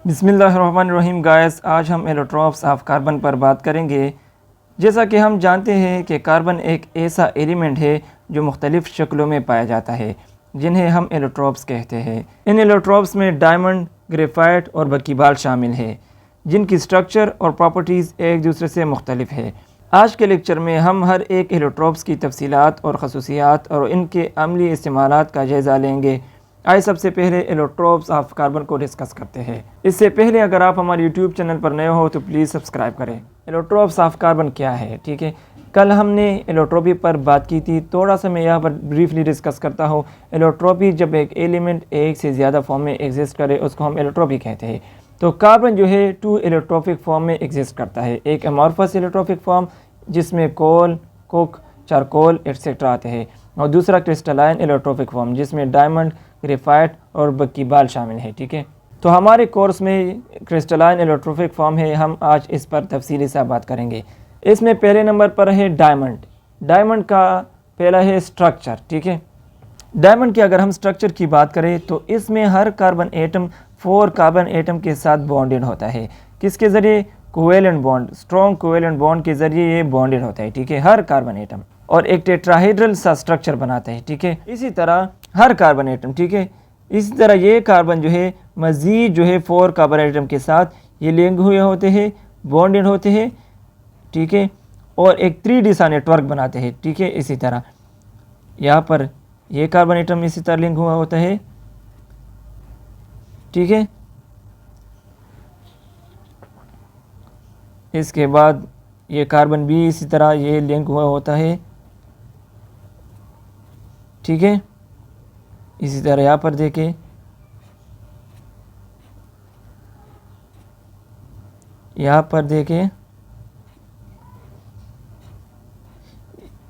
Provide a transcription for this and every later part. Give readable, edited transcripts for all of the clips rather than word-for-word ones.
बिस्मिल्लाहिर्रहमानिर्रहीम गाइस, आज हम एलोट्रॉप्स ऑफ कार्बन पर बात करेंगे। जैसा कि हम जानते हैं कि कार्बन एक ऐसा एलिमेंट है जो मुख्तलिफ़ शक्लों में पाया जाता है, जिन्हें हम एलोट्रॉप्स कहते हैं। इन एलोट्रॉप्स में डायमंड, ग्रेफाइट और बकीबाल शामिल है, जिनकी स्ट्रक्चर और प्रॉपर्टीज़ एक दूसरे से मुख्तलिफ है। आज के लेक्चर में हम हर एक एलोट्रॉप्स की तफसीलात और खसूसियात और इनके अमली इस्तेमालात का जायज़ा लेंगे। आइए सबसे पहले एलोट्रॉप्स ऑफ कार्बन को डिस्कस करते हैं। इससे पहले अगर आप हमारे यूट्यूब चैनल पर नए हो तो प्लीज़ सब्सक्राइब करें। एलोट्रॉप्स ऑफ कार्बन क्या है, ठीक है। कल हमने एलोट्रॉपी पर बात की थी, थोड़ा सा मैं यहाँ पर ब्रीफली डिस्कस करता हूँ। एलोट्रॉपी जब एक एलिमेंट एक से ज़्यादा फॉर्म में एग्जिस्ट करे उसको हम एलोट्रॉपी कहते हैं। तो कार्बन जो है 2 एलोट्रॉपिक फॉर्म में एग्जिस्ट करता है। एक अमॉर्फस एलोट्रॉपिक फॉर्म जिसमें कोल, कोक, चारकोल एक्सेट्रा आते हैं, और दूसरा क्रिस्टलाइन एलोट्रॉपिक फॉर्म जिसमें डायमंड, ग्रेफाइट और बकीबाल शामिल है, ठीक है। तो हमारे कोर्स में क्रिस्टलाइन एलोट्रॉपिक फॉर्म है, हम आज इस पर तफसीली से बात करेंगे। इसमें पहले नंबर पर है डायमंड। डायमंड का पहला है स्ट्रक्चर, ठीक है। डायमंड की अगर हम स्ट्रक्चर की बात करें तो इसमें हर कार्बन एटम 4 कार्बन एटम के साथ बॉन्डेड होता है। किसके ज़रिए? Covalent bond, strong covalent bond के ज़रिए ये बॉन्डेड होता है, ठीक है, हर कार्बन एटम, और एक टेट्राहेड्रल सा स्ट्रक्चर बनाता है, ठीक है। इसी तरह हर कार्बन एटम, ठीक है, इसी तरह ये कार्बन जो है मज़ीद जो है 4 कार्बन एटम के साथ ये लिंक हुए होते हैं, बॉन्डेड होते हैं, ठीक है, और एक 3D सा नेटवर्क बनाते हैं, ठीक है। इसी तरह यहाँ पर ये कार्बन एटम इसी तरह लिंक हुआ होता है, ठीक है। इसके बाद ये कार्बन भी इसी तरह ये लिंक हुआ होता है, ठीक है। इसी तरह यहाँ पर देखें, यहाँ पर देखें,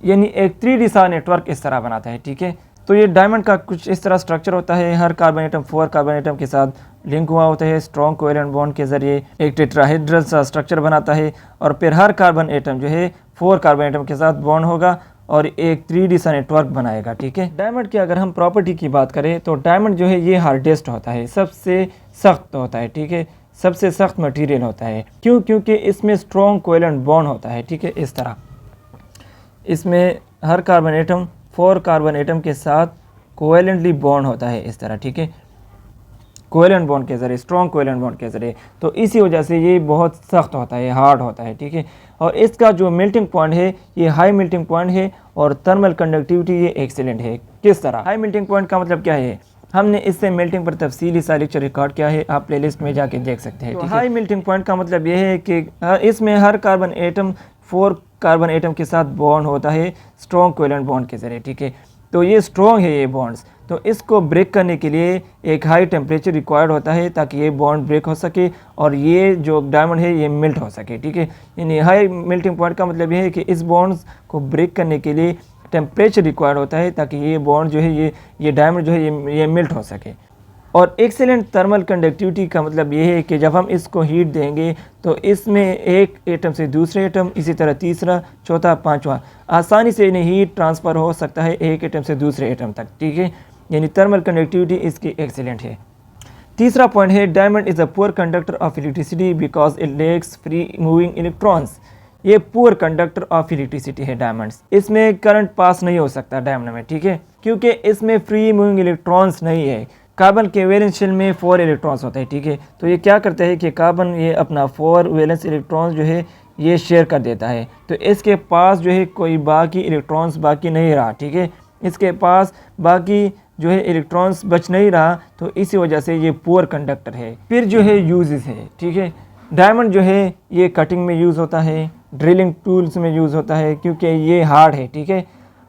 यानी एक 3D सा नेटवर्क इस तरह बनाता है, ठीक है। तो ये डायमंड का कुछ इस तरह स्ट्रक्चर होता है। हर कार्बन एटम 4 कार्बन एटम के साथ लिंक हुआ होता है, स्ट्रॉन्ग कोवेलेंट बॉन्ड के ज़रिए एक टेट्राहेड्रल सा स्ट्रक्चर बनाता है, और फिर हर कार्बन एटम जो है 4 कार्बन एटम के साथ बॉन्ड होगा और एक 3D सा नेटवर्क बनाएगा, ठीक है। डायमंड की अगर हम प्रॉपर्टी की बात करें तो डायमंड जो है ये हार्डेस्ट होता है, सबसे सख्त होता है, ठीक है, सबसे सख्त मटेरियल होता है। क्यों? क्योंकि इसमें स्ट्रॉन्ग कोवेलेंट बॉन्ड होता है, ठीक है। इस तरह इसमें हर कार्बन एटम 4 कार्बन एटम के साथ कोवेलेंटली बॉन्ड होता है, इस तरह, ठीक है, कोवेलेंट बॉन्ड के ज़रिए, स्ट्रॉन्ग कोवेलेंट बॉन्ड के ज़रिए। तो इसी वजह से ये बहुत सख्त होता है, हार्ड होता है, ठीक है। और इसका जो मेल्टिंग पॉइंट है ये हाई मेल्टिंग पॉइंट है, और थर्मल कंडक्टिविटी ये एक्सीलेंट है। किस तरह? हाई मेल्टिंग पॉइंट का मतलब क्या है? हमने इससे मेल्टिंग पर तफसीली सा लेक्चर रिकॉर्ड किया है, आप प्लेलिस्ट में जाके देख सकते हैं। तो हाई मेल्टिंग पॉइंट का मतलब ये है कि इसमें हर कार्बन एटम 4 कार्बन एटम के साथ बॉन्ड होता है स्ट्रॉन्ग कोवेलेंट बॉन्ड के ज़रिए, ठीक है। तो ये स्ट्रॉन्ग है ये बॉन्ड्स, तो इसको ब्रेक करने के लिए एक हाई टेम्परेचर रिक्वायर्ड होता है ताकि ये बॉन्ड ब्रेक हो सके और ये जो डायमंड है ये मेल्ट हो सके, ठीक है। यानी हाई मेल्टिंग पॉइंट का मतलब ये है कि इस बॉन्ड्स को ब्रेक करने के लिए टेम्परेचर रिक्वायर्ड होता है ताकि ये बॉन्ड जो है ये डायमंड जो है ये मेल्ट हो सके। और एक्सीलेंट थर्मल कंडक्टिविटी का मतलब ये है कि जब हम इसको हीट देंगे तो इसमें एक एटम से दूसरे एटम, इसी तरह तीसरा, चौथा, पांचवा, आसानी से इन्हें हीट ट्रांसफ़र हो सकता है एक एटम से दूसरे एटम तक, ठीक है। यानी थर्मल कंडक्टिविटी इसकी एक्सीलेंट है। तीसरा पॉइंट है diamond is a poor conductor of electricity because it lacks free moving electrons. ये पुअर कंडक्टर ऑफ इलेक्ट्रिसिटी है डायमंड्स, इसमें करंट पास नहीं हो सकता डायमंड में, ठीक है, क्योंकि इसमें फ्री मूविंग इलेक्ट्रॉन्स नहीं है। कार्बन के वैलेंस शेल में 4 इलेक्ट्रॉन्स होते हैं, ठीक है। तो ये क्या करता है कि कार्बन ये अपना 4 वैलेंस इलेक्ट्रॉन्स जो है ये शेयर कर देता है, तो इसके पास जो है कोई बाकी इलेक्ट्रॉन्स बाकी नहीं रहा, ठीक है, इसके पास बाकी जो है इलेक्ट्रॉन्स बच नहीं रहा, तो इसी वजह से ये पुअर कंडक्टर है। फिर जो है यूजेस है, ठीक है। डायमंड जो है ये कटिंग में यूज़ होता है, ड्रिलिंग टूल्स में यूज़ होता है क्योंकि ये हार्ड है, ठीक है,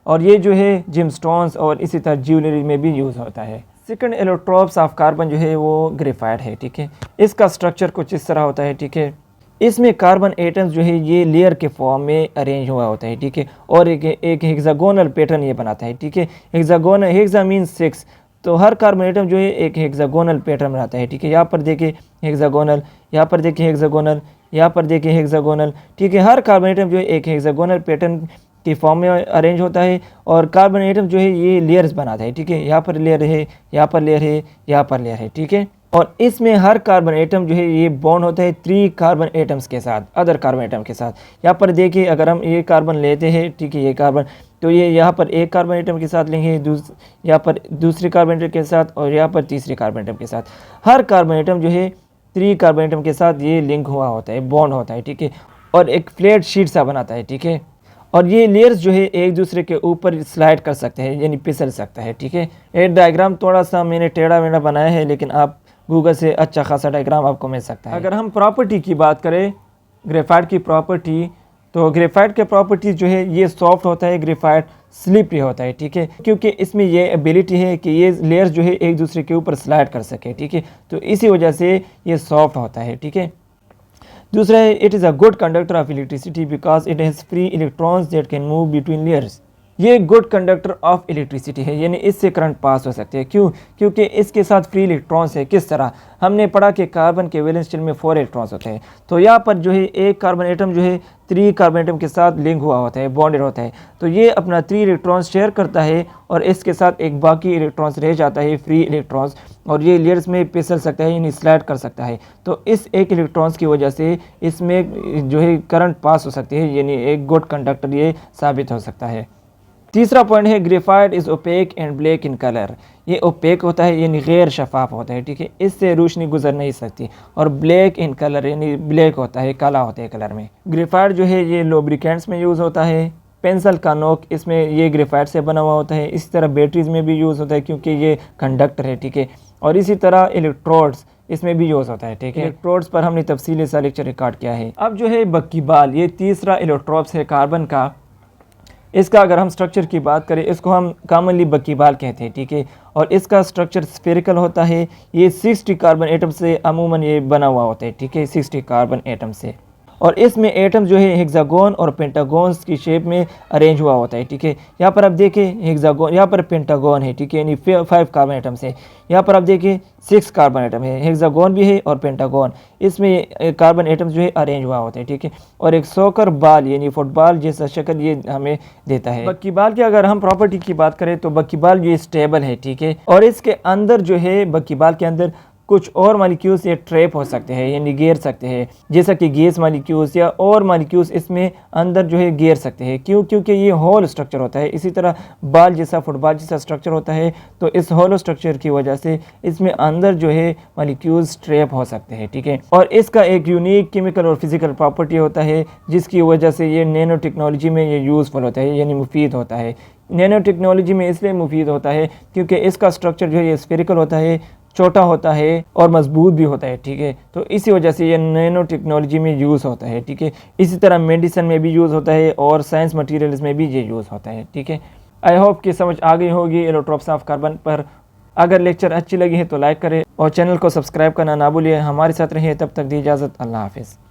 और ये जो है जिमस्टोन्स और इसी तरह ज्वेलरी में भी यूज़ होता है। सेकंड एलोट्रॉप्स ऑफ कार्बन जो है वो ग्रेफाइट है, ठीक है। इसका स्ट्रक्चर कुछ इस तरह होता है, ठीक है। इसमें कार्बन एटम्स जो है ये लेयर के फॉर्म में अरेंज हुआ होता है, ठीक है, और एक हेक्सागोनल पैटर्न ये बनाता है, ठीक है। हेक्सागोनल, हेक्सा मीन्स 6, तो हर कार्बन एटम जो है एक हेक्सागोनल पैटर्न बनाता है, ठीक है। यहाँ पर देखिए हेक्सागोनल, यहाँ पर देखिए हेक्सागोनल, यहाँ पर देखिए हेक्सागोनल, ठीक है। हर कार्बन एटम जो है एक हेक्सागोनल पैटर्न के फॉर्म में अरेंज होता है, और कार्बन एटम जो है ये लेयर्स बनाता है, ठीक है। यहाँ पर लेयर है, यहाँ पर लेयर है, यहाँ पर लेयर है, ठीक है। और इसमें हर कार्बन एटम जो है ये बॉन्ड होता है 3 कार्बन एटम्स के साथ, अदर कार्बन एटम के साथ। यहाँ पर देखिए अगर हम ये कार्बन लेते हैं, ठीक है, ये कार्बन, तो ये यहाँ पर एक कार्बन एटम के साथ लेंगे, यहाँ पर दूसरे कार्बन एटम के साथ, और यहाँ पर तीसरे कार्बन एटम के साथ। हर कार्बन एटम जो है 3 कार्बन एटम के साथ ये लिंक हुआ होता है, बॉन्ड होता है, ठीक है, और एक फ्लैट शीट सा बनाता है, ठीक है। और ये लेयर्स जो है एक दूसरे के ऊपर स्लाइड कर सकते हैं, यानी फिसल सकता है, ठीक है। ये डायग्राम थोड़ा सा मैंने टेढ़ा मेढ़ा बनाया है, लेकिन आप गूगल से अच्छा खासा डायग्राम आपको मिल सकता है। अगर हम प्रॉपर्टी की बात करें, ग्रेफाइट की प्रॉपर्टी, तो ग्रेफाइट के प्रॉपर्टी जो है ये सॉफ्ट होता है, ग्रेफाइट स्लिपरी होता है, ठीक है, क्योंकि इसमें ये एबिलिटी है कि ये लेयर्स जो है एक दूसरे के ऊपर स्लाइड कर सके, ठीक है, तो इसी वजह से ये सॉफ्ट होता है, ठीक है। दूसरा है, it is a good conductor of electricity because it has free electrons that can move between layers. ये गुड कंडक्टर ऑफ इलेक्ट्रिसिटी है, यानी इससे करंट पास हो सकते हैं। क्यों? क्योंकि इसके साथ फ्री इलेक्ट्रॉन्स है। किस तरह? हमने पढ़ा कि कार्बन के वैलेंस शेल में 4 इलेक्ट्रॉन्स होते हैं, तो यहाँ पर जो है एक कार्बन एटम जो है 3 कार्बन एटम के साथ लिंक हुआ होता है, बॉन्डेड होता है, तो ये अपना 3 इलेक्ट्रॉन्स शेयर करता है और इसके साथ एक बाकी इलेक्ट्रॉन्स रह जाता है, फ्री इलेक्ट्रॉन्स, और ये लेयर्स में फिसल सकता है, यानी स्लाइड कर सकता है। तो इस एक इलेक्ट्रॉन्स की वजह से इसमें जो है करंट पास हो सकती है, यानी एक गुड कंडक्टर ये साबित हो सकता है। तीसरा पॉइंट है, graphite is opaque and black in colour. ये ओपेक होता है, यानी गैर शफाफ होता है, ठीक है, इससे रोशनी गुजर नहीं सकती, और ब्लैक इन कलर यानी ब्लैक होता है, काला होता है कलर में। ग्रेफाइट जो है ये लुब्रिकेंट्स में यूज़ होता है, पेंसिल का नोक इसमें ये ग्रेफाइट से बना हुआ होता है, इसी तरह बैटरीज में भी यूज़ होता है क्योंकि ये कंडक्टर है, ठीक है, और इसी तरह इलेक्ट्रोड्स इसमें भी यूज़ होता है, ठीक है। इलेक्ट्रोड्स पर हमने तफसीली सा लेक्चर रिकॉर्ड किया है। अब जो है बक्कीबाल, ये तीसरा इलेक्ट्रोड्स है कार्बन का। इसका अगर हम स्ट्रक्चर की बात करें, इसको हम कॉमनली बक्कीबाल कहते हैं, ठीक है, और इसका स्ट्रक्चर स्फेरिकल होता है। ये 60 कार्बन एटम से अमूमन ये बना हुआ होता है, ठीक है, 60 कार्बन एटम से, और इसमें एटम जो है हेक्सागोन और पेंटागोन्स की शेप में अरेंज हुआ होता है, ठीक है। यहाँ पर आप देखें हेक्सागोन, यहाँ पर पेंटागोन है, ठीक है, यानी 5 कार्बन एटम से। यहाँ पर आप देखें 6 कार्बन एटम है, हेक्सागोन भी है और पेंटागोन, इसमें कार्बन एटम जो है अरेंज हुआ होता है, ठीक है, और एक सॉकर बाल यानी फुटबॉल जैसा शक्ल ये हमें देता है। बक्कीबाल की अगर हम प्रॉपर्टी की बात करें तो बक्कीबाल ये स्टेबल है, ठीक है, और इसके अंदर जो है बक्कीबाल के अंदर कुछ और मालिक्यूल्स ये ट्रैप हो सकते हैं, यानी घेर सकते हैं, जैसा कि गैस मालिक्यूल्स या और मालिक्यूल्स इसमें अंदर जो है घेर सकते हैं। क्यों? क्योंकि ये होल स्ट्रक्चर होता है, इसी तरह बाल जैसा, फुटबॉल जैसा स्ट्रक्चर होता है, तो इस होलो स्ट्रक्चर की वजह से इसमें अंदर जो है मालिक्यूल्स ट्रैप हो सकते हैं, ठीक है, और इसका एक यूनिक केमिकल और फिजिकल प्रॉपर्टी होता है जिसकी वजह से ये नैनो टेक्नोलॉजी में ये यूज़फुल होता है, यानी मुफीद होता है। नैनो टेक्नोलॉजी में इसलिए मुफीद होता है क्योंकि इसका स्ट्रक्चर जो है ये स्फेरिकल होता है, छोटा होता है और मजबूत भी होता है, ठीक है, तो इसी वजह से ये नैनो टेक्नोलॉजी में यूज़ होता है, ठीक है। इसी तरह मेडिसिन में भी यूज़ होता है और साइंस मटेरियल्स में भी ये यूज़ होता है, ठीक है। आई होप कि समझ आ गई होगी एलोट्रोप्स ऑफ कार्बन पर। अगर लेक्चर अच्छी लगी है तो लाइक करें और चैनल को सब्सक्राइब करना ना भूलिए। हमारे साथ रहिए, तब तक दी इजाज़त, अल्लाह हाफिज़।